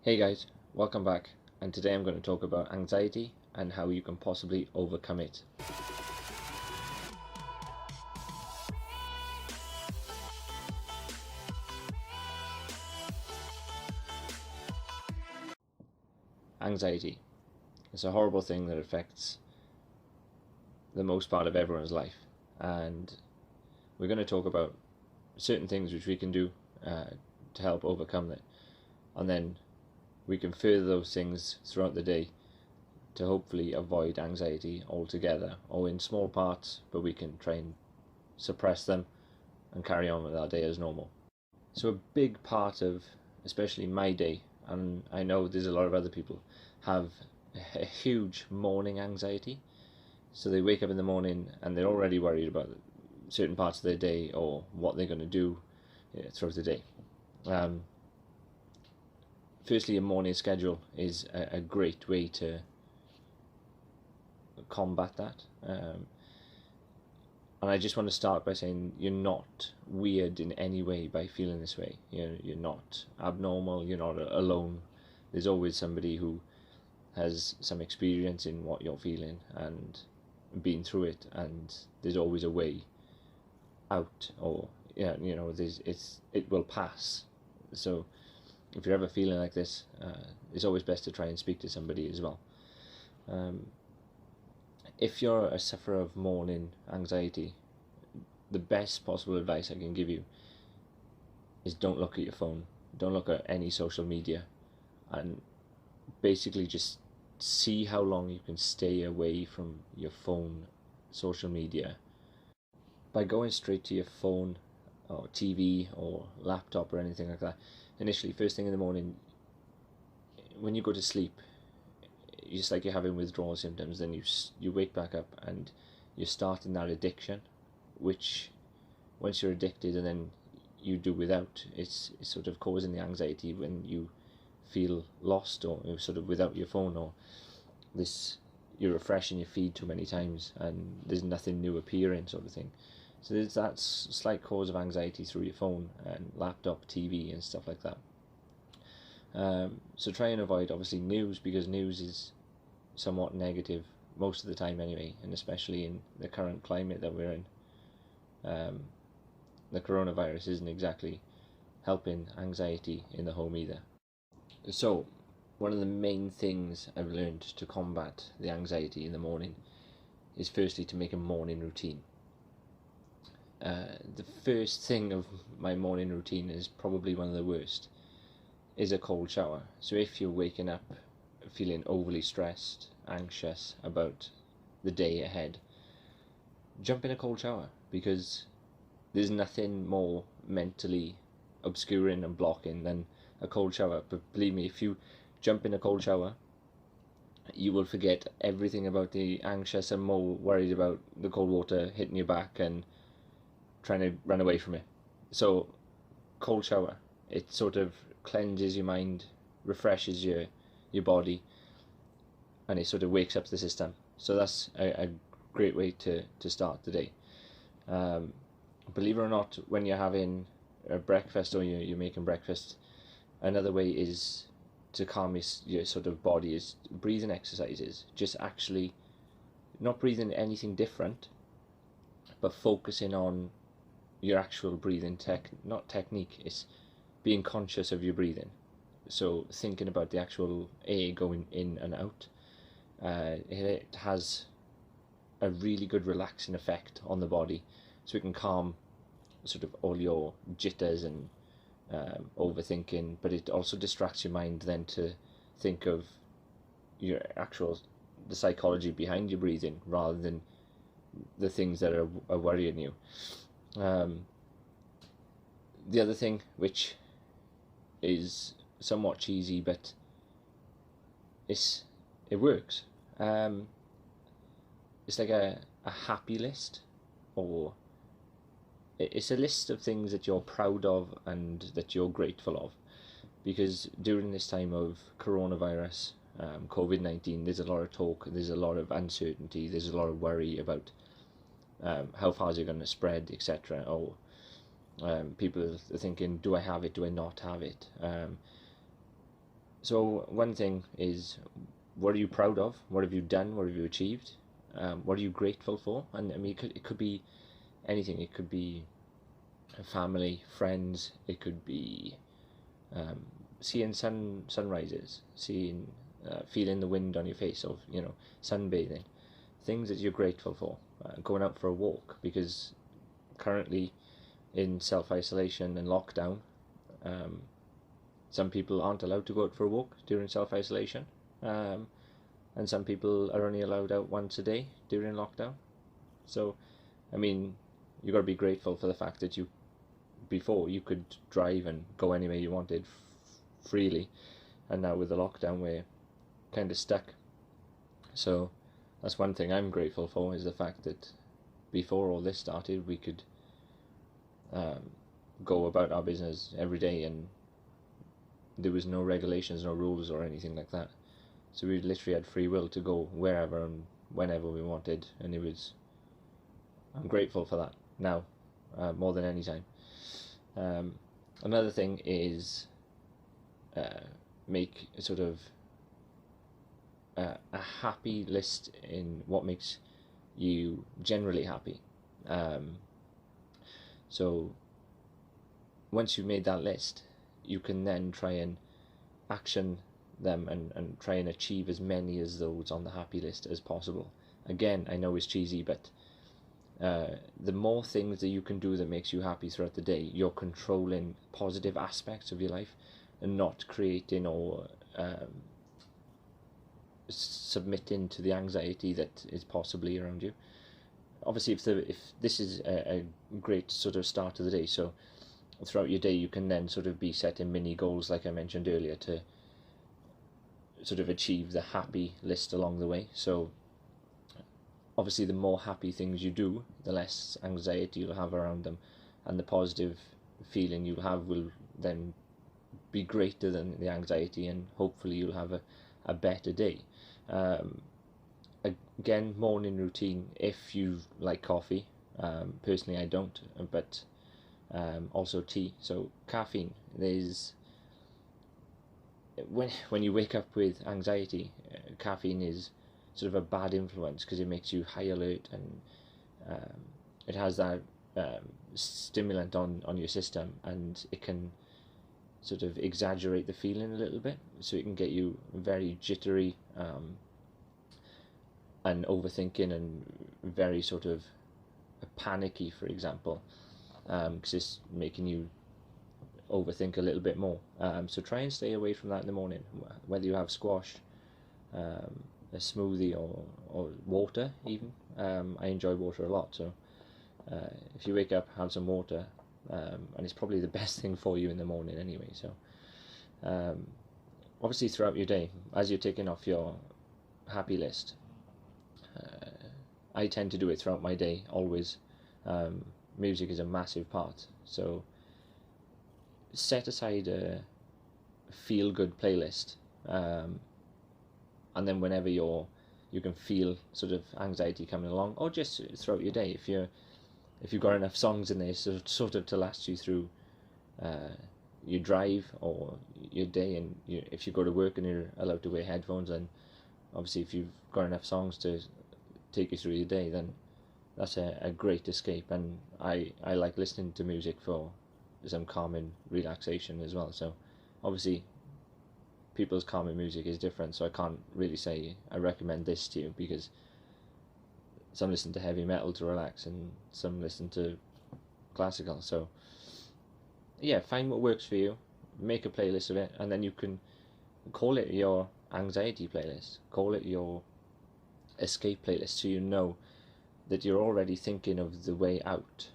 Hey guys, welcome back, and today I'm going to talk about anxiety and how you can possibly overcome it. Anxiety. It's a horrible thing that affects the most part of everyone's life, and we're going to talk about certain things which we can do to help overcome it, and then we can further those things throughout the day to hopefully avoid anxiety altogether, or in small parts, but we can try and suppress them and carry on with our day as normal. So a big part of, especially my day, and I know there's a lot of other people, have a huge morning anxiety. So they wake up in the morning and they're already worried about certain parts of their day or what they're going to do throughout the day. Um, Firstly, a morning schedule is a great way to combat that. And I just want to start by saying you're not weird in any way by feeling this way. You're not abnormal, you're not alone. There's always somebody who has some experience in what you're feeling and been through it, and there's always a way out, or it will pass. So if you're ever feeling like this, it's always best to try and speak to somebody as well. If you're a sufferer of morning anxiety, the best possible advice I can give you is don't look at your phone, don't look at any social media, and basically just see how long you can stay away from your phone, social media, by going straight to your phone or TV or laptop or anything like that. Initially, first thing in the morning, when you go to sleep, just like you're having withdrawal symptoms, then you wake back up and you're starting that addiction, which once you're addicted and then you do without, it's sort of causing the anxiety when you feel lost or you're sort of without your phone, or you're refreshing your feed too many times and there's nothing new appearing, sort of thing. So there's that slight cause of anxiety through your phone and laptop, TV and stuff like that. So try and avoid obviously news, because news is somewhat negative most of the time anyway, and especially in the current climate that we're in. The coronavirus isn't exactly helping anxiety in the home either. So one of the main things I've learned to combat the anxiety in the morning is firstly to make a morning routine. The first thing of my morning routine is probably one of the worst, is a cold shower. So if you're waking up feeling overly stressed, anxious about the day ahead, jump in a cold shower, because there's nothing more mentally obscuring and blocking than a cold shower. But believe me, if you jump in a cold shower, you will forget everything about the anxious and more worried about the cold water hitting your back and trying to run away from it. So cold shower, it sort of cleanses your mind, refreshes your body, and it sort of wakes up the system. So that's a great way to start the day. Believe it or not, when you're having a breakfast or you're making breakfast, another way is to calm your sort of body is breathing exercises. Just actually not breathing anything different, but focusing on your actual breathing not technique, it's being conscious of your breathing. So thinking about the actual air going in and out, it has a really good relaxing effect on the body, so it can calm sort of all your jitters and overthinking, but it also distracts your mind then to think of the psychology behind your breathing rather than the things that are worrying you. The other thing, which is somewhat cheesy, but it works. It's like a happy list, or it's a list of things that you're proud of and that you're grateful of, because during this time of coronavirus, COVID-19, there's a lot of talk, there's a lot of uncertainty, there's a lot of worry about how far is it going to spread, etc. Or people are thinking, do I have it, do I not have it? So one thing is, what are you proud of? What have you done? What have you achieved? What are you grateful for? And I mean, it could be anything. It could be family, friends. It could be um, seeing sunrises, seeing feeling the wind on your face, or sunbathing. Things that you're grateful for. Going out for a walk, because currently in self-isolation and lockdown, um, some people aren't allowed to go out for a walk during self-isolation, um, and some people are only allowed out once a day during lockdown. So, I mean, you got to be grateful for the fact that before you could drive and go anywhere you wanted freely, and now with the lockdown we're kind of stuck. So that's one thing I'm grateful for, is the fact that before all this started we could um, go about our business every day, and there was no regulations, no rules or anything like that. So we literally had free will to go wherever and whenever we wanted, and I'm grateful for that now, more than any time. Another thing is make sort of a happy list in what makes you generally happy. So once you've made that list, you can then try and action them, and try and achieve as many as those on the happy list as possible. Again, I know it's cheesy, but the more things that you can do that makes you happy throughout the day, you're controlling positive aspects of your life and not creating or submitting to the anxiety that is possibly around you. Obviously, if this is a great sort of start of the day, so throughout your day you can then sort of be setting mini goals, like I mentioned earlier, to sort of achieve the happy list along the way. So obviously the more happy things you do, the less anxiety you'll have around them, and the positive feeling you'll have will then be greater than the anxiety, and hopefully you'll have a better day. Again, morning routine, if you like coffee. Personally I don't, but also tea. So caffeine, when you wake up with anxiety, caffeine is sort of a bad influence, because it makes you high alert, and it has that stimulant on your system, and it can sort of exaggerate the feeling a little bit, so it can get you very jittery, and overthinking, and very sort of panicky, for example, because it's making you overthink a little bit more. So try and stay away from that in the morning, whether you have squash, a smoothie, or water even. I enjoy water a lot, so if you wake up, have some water, and it's probably the best thing for you in the morning anyway. So obviously throughout your day, as you're taking off your happy list, I tend to do it throughout my day always. Music is a massive part, so set aside a feel good playlist, and then whenever you can feel sort of anxiety coming along, or just throughout your day, if you've got enough songs in there sort of to last you through your drive or your day, and if you go to work and you're allowed to wear headphones, then obviously if you've got enough songs to take you through your day, then that's a great escape. And I like listening to music for some calming relaxation as well. So obviously people's calming music is different, so I can't really say I recommend this to you, because some listen to heavy metal to relax and some listen to classical. So yeah, find what works for you, make a playlist of it, and then you can call it your anxiety playlist, call it your escape playlist, so you know that you're already thinking of the way out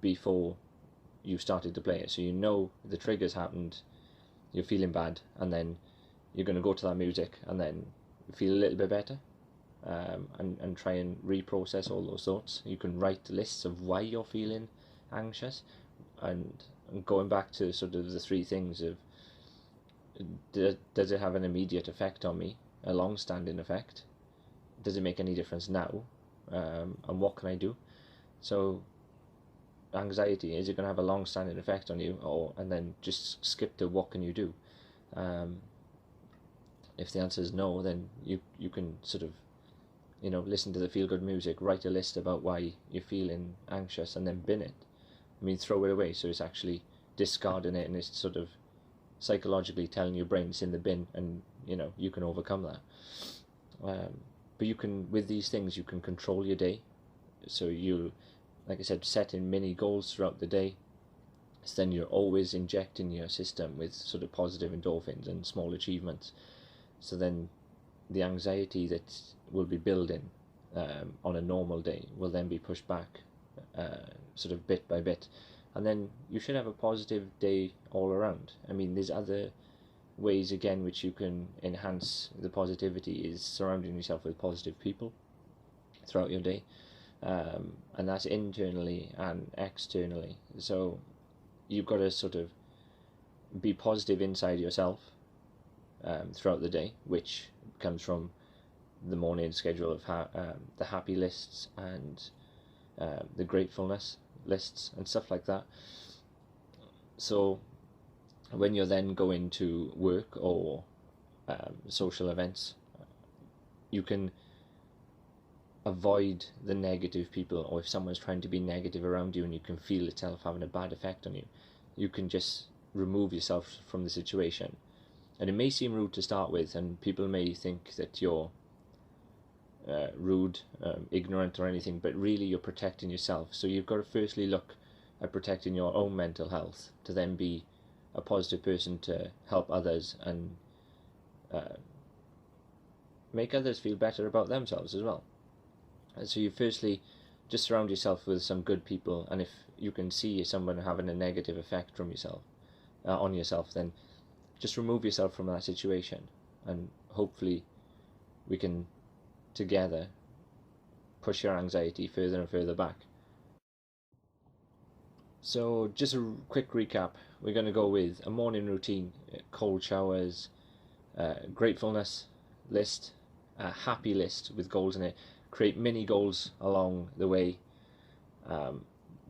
before you started to play it. So you know the triggers happened, you're feeling bad, and then you're going to go to that music and then feel a little bit better, and try and reprocess all those thoughts. You can write lists of why you're feeling anxious, and going back to sort of the three things of, does it have an immediate effect on me, a long-standing effect, does it make any difference now, and what can I do? So anxiety, is it going to have a long-standing effect on you, and then just skip to what can you do? If the answer is no, then you can sort of, listen to the feel-good music, write a list about why you're feeling anxious, and then bin it. I mean, throw it away, so it's actually discarding it, and it's sort of psychologically telling your brain it's in the bin, and you can overcome that. But you can, with these things, you can control your day. So you, like I said, set in mini goals throughout the day. So then you're always injecting your system with sort of positive endorphins and small achievements. So then the anxiety that will be building on a normal day will then be pushed back sort of bit by bit. And then you should have a positive day all around. I mean, there's other ways again which you can enhance the positivity, is surrounding yourself with positive people throughout your day, and that's internally and externally. So you've got to sort of be positive inside yourself throughout the day, which comes from the morning schedule of the happy lists and the gratefulness lists and stuff like that. So when you're then going to work or social events, you can avoid the negative people, or if someone's trying to be negative around you and you can feel itself having a bad effect on you, you can just remove yourself from the situation. And it may seem rude to start with, and people may think that you're rude, ignorant or anything, but really you're protecting yourself. So you've got to firstly look at protecting your own mental health, to then be a positive person to help others and make others feel better about themselves as well. And so you firstly just surround yourself with some good people, and if you can see someone having a negative effect from yourself on yourself, then just remove yourself from that situation, and hopefully we can together push your anxiety further and further back. So just a quick recap, we're going to go with a morning routine: cold showers, gratefulness list, a happy list with goals in it, create mini goals along the way,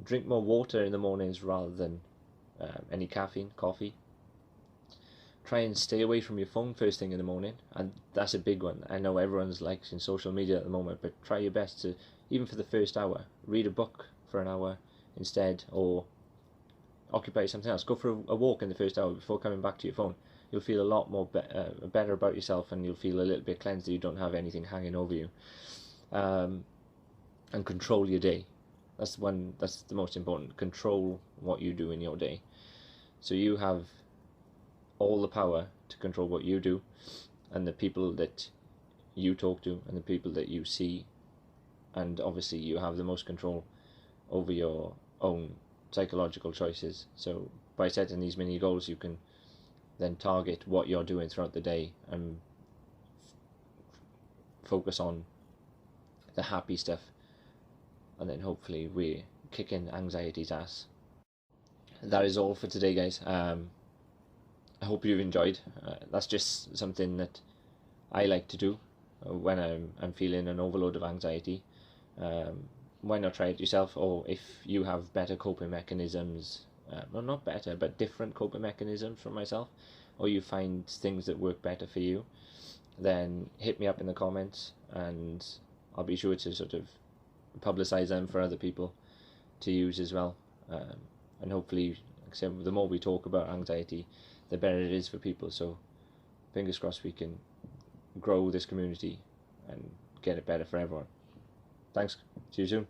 drink more water in the mornings rather than any caffeine, coffee. Try and stay away from your phone first thing in the morning, and that's a big one. I know everyone's in social media at the moment, but try your best to, even for the first hour, read a book for an hour instead, or occupy something else. Go for a walk in the first hour before coming back to your phone. You'll feel a lot more better about yourself, and you'll feel a little bit cleansed that you don't have anything hanging over you. And control your day. That's the most important. Control what you do in your day. So you have all the power to control what you do, and the people that you talk to, and the people that you see, and obviously you have the most control over your own psychological choices. So by setting these mini goals, you can then target what you're doing throughout the day and focus on the happy stuff, and then hopefully we're kicking anxiety's ass. That is all for today, guys. I hope you've enjoyed. That's just something that I like to do when I'm feeling an overload of anxiety. Why not try it yourself? Or if you have better coping mechanisms, well, not better, but different coping mechanisms from myself, or you find things that work better for you, then hit me up in the comments, and I'll be sure to sort of publicize them for other people to use as well. And hopefully, like I said, the more we talk about anxiety, the better it is for people. So fingers crossed we can grow this community and get it better for everyone. Thanks. See you soon.